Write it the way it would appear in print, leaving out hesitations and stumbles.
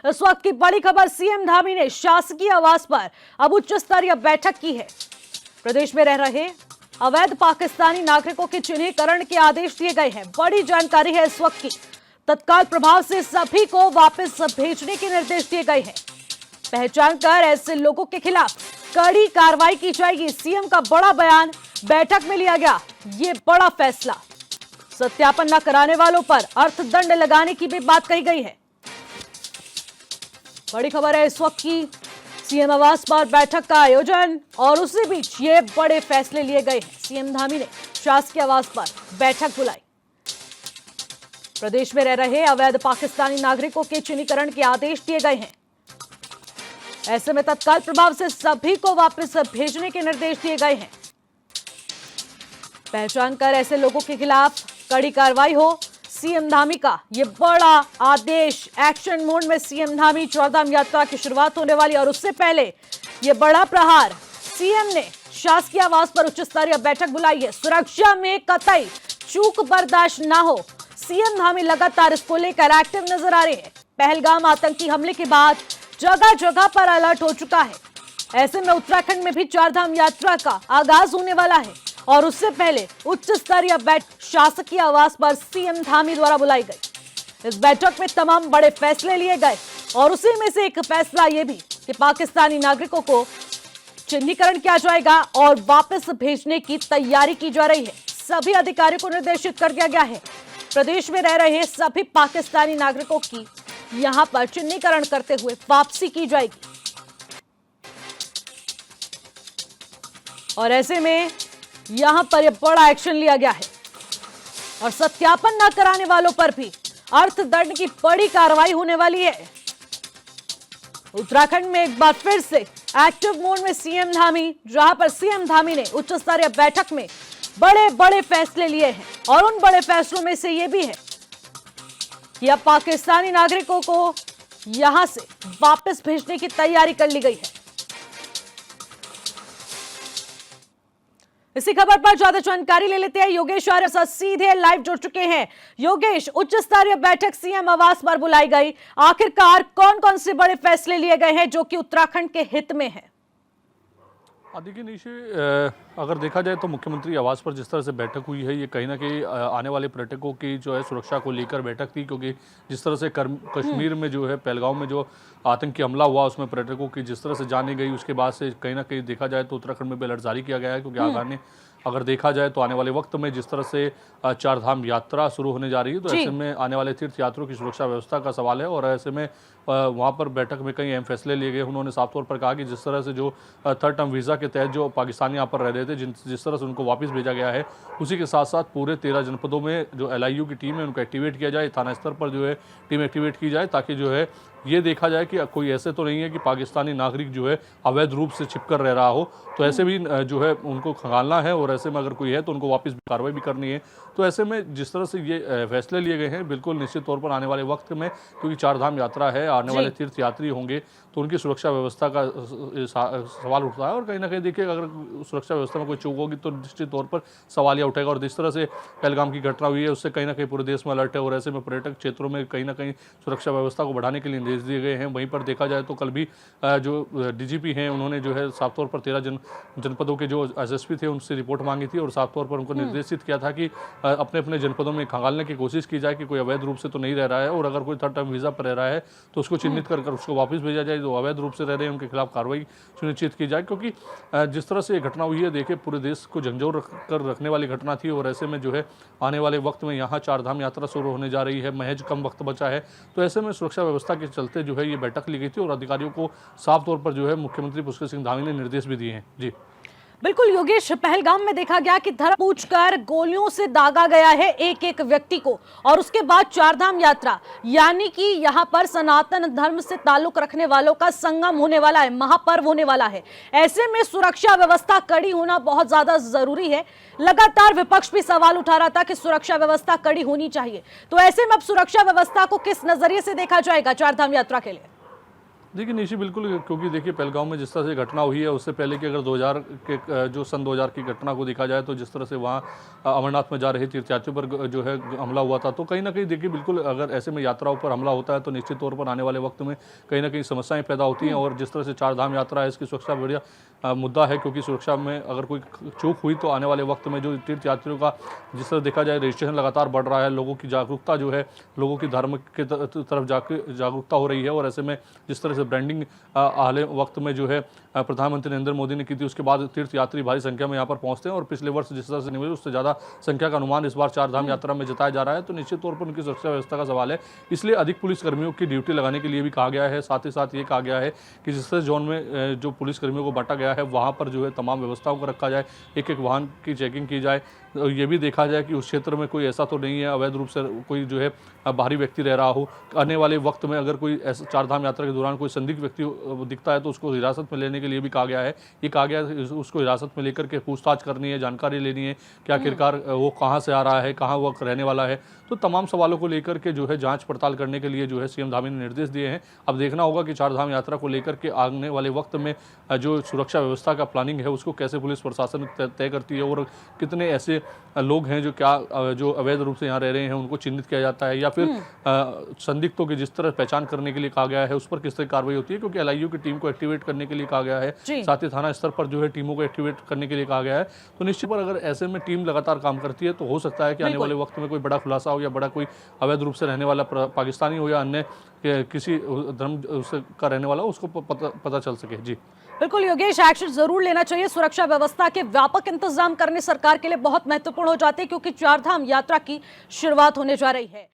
इस वक्त की बड़ी खबर, सीएम धामी ने शासकीय आवास पर अब उच्च स्तरीय बैठक की है। प्रदेश में रह रहे अवैध पाकिस्तानी नागरिकों के चिन्हीकरण के आदेश दिए गए हैं। बड़ी जानकारी है इस वक्त की। तत्काल प्रभाव से सभी को वापस भेजने के निर्देश दिए गए हैं। पहचान कर ऐसे लोगों के खिलाफ कड़ी कार्रवाई की जाएगी। सीएम का बड़ा बयान, बैठक में लिया गया ये बड़ा फैसला। सत्यापन न कराने वालों पर अर्थदंड लगाने की भी बात कही गई है। बड़ी खबर है इस वक्त की, सीएम आवास पर बैठक का आयोजन और उसी बीच ये बड़े फैसले लिए गए हैं। सीएम धामी ने शासकीय आवास पर बैठक बुलाई। प्रदेश में रह रहे अवैध पाकिस्तानी नागरिकों के चिन्हीकरण के आदेश दिए गए हैं। ऐसे में तत्काल प्रभाव से सभी को वापस भेजने के निर्देश दिए गए हैं। पहचान कर ऐसे लोगों के खिलाफ कड़ी कार्रवाई हो, सीएम धामी का ये बड़ा आदेश। एक्शन मोड में सीएम धामी, चारधाम यात्रा की शुरुआत होने वाली और उससे पहले ये बड़ा प्रहार। सीएम ने शासकीय आवास पर उच्च स्तरीय बैठक बुलाई है। सुरक्षा में कतई चूक बर्दाश्त ना हो, सीएम धामी लगातार इसको लेकर एक्टिव नजर आ रहे हैं। पहलगाम आतंकी हमले के बाद जगह जगह पर अलर्ट हो चुका है। ऐसे में उत्तराखंड में भी चारधाम यात्रा का आगाज होने वाला है और उससे पहले उच्च स्तरीय बैठक शासकीय आवास पर सीएम धामी द्वारा बुलाई गई। इस बैठक में तमाम बड़े फैसले लिए गए और उसी में से एक फैसला यह भी कि पाकिस्तानी नागरिकों को चिन्हीकरण किया जाएगा और वापस भेजने की तैयारी की जा रही है। सभी अधिकारियों को निर्देशित कर दिया गया है। प्रदेश में रह रहे सभी पाकिस्तानी नागरिकों की यहां पर चिन्हीकरण करते हुए वापसी की जाएगी। और ऐसे में यहां पर यह बड़ा एक्शन लिया गया है और सत्यापन न कराने वालों पर भी अर्थदंड की बड़ी कार्रवाई होने वाली है। उत्तराखंड में एक बार फिर से एक्टिव मोड में सीएम धामी, जहां पर सीएम धामी ने उच्च स्तरीय बैठक में बड़े बड़े फैसले लिए हैं और उन बड़े फैसलों में से यह भी है कि अब पाकिस्तानी नागरिकों को यहां से वापस भेजने की तैयारी कर ली गई है। इसी खबर पर ज्यादा जानकारी ले लेते हैं। योगेश आर्य साथ सीधे लाइव जुड़ चुके हैं। योगेश, उच्च स्तरीय बैठक सीएम आवास पर बुलाई गई, आखिरकार कौन कौन से बड़े फैसले लिए गए हैं जो कि उत्तराखंड के हित में है? देखिए निशे, अगर देखा जाए तो मुख्यमंत्री आवास पर जिस तरह से बैठक हुई है, ये कहीं ना कहीं आने वाले पर्यटकों की जो है सुरक्षा को लेकर बैठक थी, क्योंकि जिस तरह से कश्मीर में जो है पहलगाम में जो आतंकी हमला हुआ उसमें पर्यटकों की जिस तरह से जाने गई, उसके बाद से कहीं ना कहीं देखा जाए तो उत्तराखंड में भी अलर्ट जारी किया गया है। क्योंकि आगामी अगर देखा जाए तो आने वाले वक्त में जिस तरह से चारधाम यात्रा शुरू होने जा रही है, तो ऐसे में आने वाले तीर्थ यात्रियों की सुरक्षा व्यवस्था का सवाल है। और ऐसे में वहाँ पर बैठक में कई अहम फैसले लिए गए। उन्होंने साफ तौर पर कहा कि जिस तरह से जो थर्ड टर्म वीज़ा के तहत जो पाकिस्तानी यहाँ पर रह रहे थे, जिस तरह से उनको वापस भेजा गया है, उसी के साथ साथ पूरे 13 जनपदों में जो LIU की टीम है उनको एक्टिवेट किया जाए, थाना स्तर पर जो है टीम एक्टिवेट की जाए, ताकि जो है ये देखा जाए कि कोई ऐसे तो नहीं है कि पाकिस्तानी नागरिक जो है अवैध रूप से छिपकर रह रहा हो। तो ऐसे भी जो है उनको खंगालना है और ऐसे में अगर कोई है तो उनको वापस कार्रवाई भी करनी है। तो ऐसे में जिस तरह से ये फैसले लिए गए हैं, बिल्कुल निश्चित तौर पर आने वाले वक्त में, क्योंकि चारधाम यात्रा है, आने वाले तीर्थ यात्री होंगे, तो उनकी सुरक्षा व्यवस्था का सवाल उठता है। और कहीं ना कहीं देखिए, अगर सुरक्षा व्यवस्था में कोई चूक होगी तो निश्चित तौर पर सवाल यह उठेगा। और जिस तरह से पहलगाम की घटना हुई है, उससे कहीं ना कहीं पूरे देश में अलर्ट है और ऐसे में पर्यटक क्षेत्रों में कहीं ना कहीं सुरक्षा व्यवस्था को बढ़ाने के लिए निर्देश दिए गए हैं। वहीं पर देखा जाए तो कल भी जो DGP हैं, उन्होंने जो है साफ तौर पर 13 जनपदों के जो SSP थे उनसे रिपोर्ट मांगी थी और साफ तौर पर उनको निर्देशित किया था कि अपने अपने जनपदों में खंगालने की कोशिश की जाए कि कोई अवैध रूप से तो नहीं रह रहा है, और अगर कोई थर्ड टर्म वीज़ा पर रह रहा है तो उसको चिन्हित कर उसको वापस भेजा जाए। जो अवैध रूप से रह रहे हैं उनके खिलाफ कार्रवाई सुनिश्चित की जाए, क्योंकि जिस तरह से ये घटना हुई है, देखिए पूरे देश को झंझोर कर रखने वाली घटना थी। और ऐसे में जो है आने वाले वक्त में यहाँ चारधाम यात्रा शुरू होने जा रही है, महज कम वक्त बचा है। तो ऐसे में सुरक्षा व्यवस्था के चलते जो है ये बैठक ली गई थी और अधिकारियों को साफ तौर पर जो है मुख्यमंत्री पुष्कर सिंह धामी ने निर्देश भी दिए हैं। जी बिल्कुल योगेश, पहलगाम में देखा गया कि धर पूछकर गोलियों से दागा गया है एक एक व्यक्ति को, और उसके बाद चारधाम यात्रा, यानी कि यहाँ पर सनातन धर्म से ताल्लुक रखने वालों का संगम होने वाला है, महापर्व होने वाला है। ऐसे में सुरक्षा व्यवस्था कड़ी होना बहुत ज्यादा जरूरी है। लगातार विपक्ष भी सवाल उठा रहा था कि सुरक्षा व्यवस्था कड़ी होनी चाहिए। तो ऐसे में अब सुरक्षा व्यवस्था को किस नजरिए से देखा जाएगा चारधाम यात्रा के लिए? देखिए निशी बिल्कुल, क्योंकि देखिए पहलगाम में जिस तरह से घटना हुई है, उससे पहले कि अगर 2000 के जो सन 2000 की घटना को देखा जाए, तो जिस तरह से वहाँ अमरनाथ में जा रहे तीर्थयात्रियों पर जो है हमला हुआ था, तो कहीं ना कहीं देखिए बिल्कुल अगर ऐसे में यात्राओं पर हमला होता है तो निश्चित तौर पर आने वाले वक्त में कहीं ना कहीं समस्याएं पैदा होती हैं। और जिस तरह से चार धाम यात्रा है, इसकी सुरक्षा बढ़िया मुद्दा है, क्योंकि सुरक्षा में अगर कोई चूक हुई तो आने वाले वक्त में जो तीर्थयात्रियों का जिस तरह देखा जाए रजिस्ट्रेशन लगातार बढ़ रहा है, लोगों की जागरूकता जो है, लोगों की धर्म के तरफ जागरूकता हो रही है। और ऐसे में जिस तरह से ब्रांडिंग हाल वक्त में जो है प्रधानमंत्री नरेंद्र मोदी ने की थी, उसके बाद तीर्थयात्री भारी संख्या में यहाँ पर पहुंचते हैं और पिछले वर्ष जिस तरह से निवेश उससे ज़्यादा संख्या का अनुमान इस बार चार धाम यात्रा में जताया जा रहा है। तो निश्चित तौर पर उनकी सुरक्षा व्यवस्था का सवाल है, इसलिए अधिक पुलिसकर्मियों की ड्यूटी लगाने के लिए भी कहा गया है। साथ ही साथ ये कहा गया है कि जिस तरह जोन में जो पुलिसकर्मियों को बांटा गया है, वहाँ पर जो है तमाम व्यवस्थाओं को रखा जाए, एक एक वाहन की चेकिंग की जाए, ये भी देखा जाए कि उस क्षेत्र में कोई ऐसा तो नहीं है अवैध रूप से कोई जो है बाहरी व्यक्ति रह रहा हो। आने वाले वक्त में अगर कोई ऐसा चार धाम यात्रा के दौरान कोई संदिग्ध व्यक्ति दिखता है तो उसको हिरासत में लेने के लिए भी कहा गया है। ये कहा गया है उसको हिरासत में लेकर के पूछताछ करनी है, जानकारी लेनी है कि आखिरकार वो कहाँ से आ रहा है, कहाँ वो रहने वाला है। तो तमाम सवालों को लेकर के जो है जांच पड़ताल करने के लिए जो है सीएम धामी ने निर्देश दिए हैं। अब देखना होगा कि चार धाम यात्रा को लेकर के आने वाले वक्त में जो सुरक्षा व्यवस्था का प्लानिंग है उसको कैसे पुलिस प्रशासन तय करती है, और कितने ऐसे लोग हैं जो अवैध रूप से यहाँ रह रहे हैं उनको चिन्हित किया जाता है, या फिर संदिग्धों की जिस तरह पहचान करने के लिए कहा गया है उस पर किस तरह कार्रवाई होती है, क्योंकि एलआईयू की टीम को एक्टिवेट करने के लिए कहा गया है। साथ ही थाना स्तर पर जो है टीमों को एक्टिवेट करने के लिए कहा गया है। तो निश्चित पर अगर ऐसे में टीम लगातार काम करती है तो हो सकता है कि आने वाले वक्त में कोई बड़ा खुलासा हो या बड़ा कोई अवैध रूप से रहने वाला पाकिस्तानी हो या अन्य किसी धर्म का रहने वाला उसको पता चल सके। जी बिल्कुल योगेश, एक्शन जरूर लेना चाहिए। सुरक्षा व्यवस्था के व्यापक इंतजाम करने सरकार के लिए बहुत महत्वपूर्ण हो जाते हैं, क्योंकि चारधाम यात्रा की शुरुआत होने जा रही है।